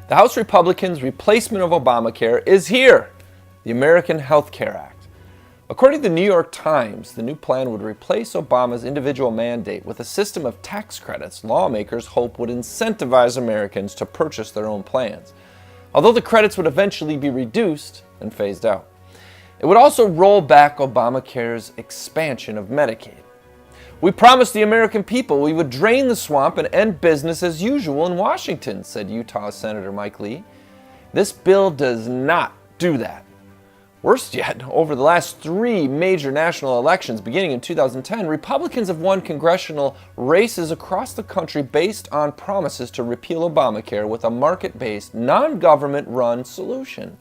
The House Republicans' replacement of Obamacare is here, the American Health Care Act. According to the New York Times, the new plan would replace Obama's individual mandate with a system of tax credits lawmakers hope would incentivize Americans to purchase their own plans, although the credits would eventually be reduced and phased out. It would also roll back Obamacare's expansion of Medicaid. "We promised the American people we would drain the swamp and end business as usual in Washington," said Utah Senator Mike Lee. This bill does not do that. Worst yet, over the last 3 major national elections beginning in 2010, Republicans have won congressional races across the country based on promises to repeal Obamacare with a market-based, non-government-run solution.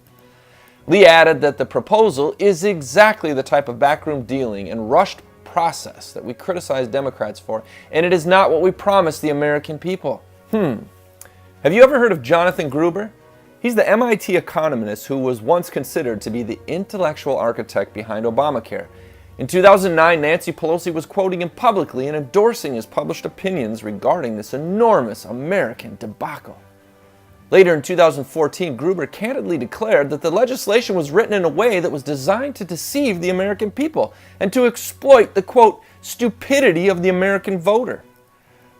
Lee added that the proposal is exactly the type of backroom dealing and rushed process that we criticize Democrats for, and it is not what we promised the American people. Have you ever heard of Jonathan Gruber? He's the MIT economist who was once considered to be the intellectual architect behind Obamacare. In 2009, Nancy Pelosi was quoting him publicly and endorsing his published opinions regarding this enormous American debacle. Later in 2014, Gruber candidly declared that the legislation was written in a way that was designed to deceive the American people and to exploit the, quote, stupidity of the American voter.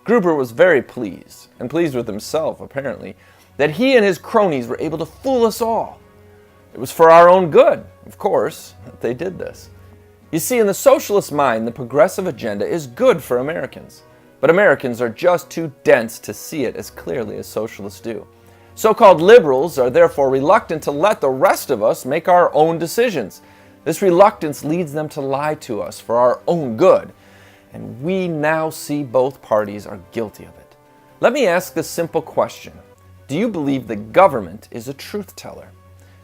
Gruber was very pleased, and pleased with himself apparently, that he and his cronies were able to fool us all. It was for our own good, of course, that they did this. You see, in the socialist mind, the progressive agenda is good for Americans, but Americans are just too dense to see it as clearly as socialists do. So-called liberals are therefore reluctant to let the rest of us make our own decisions. This reluctance leads them to lie to us for our own good, and we now see both parties are guilty of it. Let me ask this simple question. Do you believe that government is a truth teller?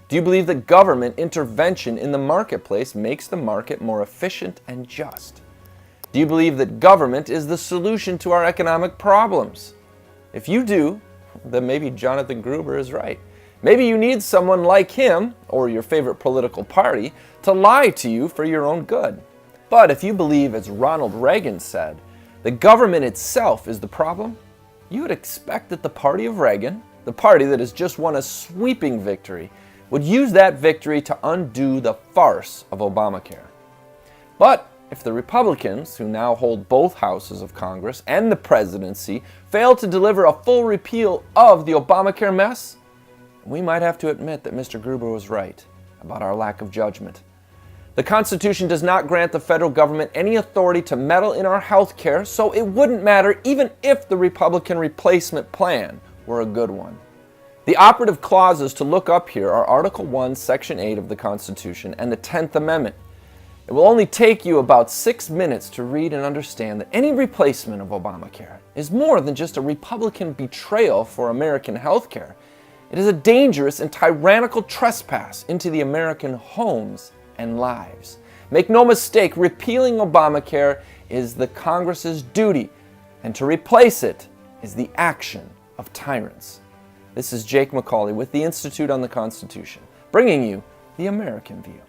Do you believe that government intervention in the marketplace makes the market more efficient and just? Do you believe that government is the solution to our economic problems? If you do, then maybe Jonathan Gruber is right. Maybe you need someone like him, or your favorite political party, to lie to you for your own good. But if you believe, as Ronald Reagan said, the government itself is the problem, you would expect that the party of Reagan, the party that has just won a sweeping victory, would use that victory to undo the farce of Obamacare. But if the Republicans, who now hold both houses of Congress and the presidency, fail to deliver a full repeal of the Obamacare mess, we might have to admit that Mr. Gruber was right about our lack of judgment. The Constitution does not grant the federal government any authority to meddle in our health care, so it wouldn't matter even if the Republican replacement plan were a good one. The operative clauses to look up here are Article 1, Section 8 of the Constitution and the 10th Amendment. It will only take you about 6 minutes to read and understand that any replacement of Obamacare is more than just a Republican betrayal for American health care. It is a dangerous and tyrannical trespass into the American homes and lives. Make no mistake, repealing Obamacare is the Congress's duty, and to replace it is the action of tyrants. This is Jake McCauley with the Institute on the Constitution, bringing you the American View.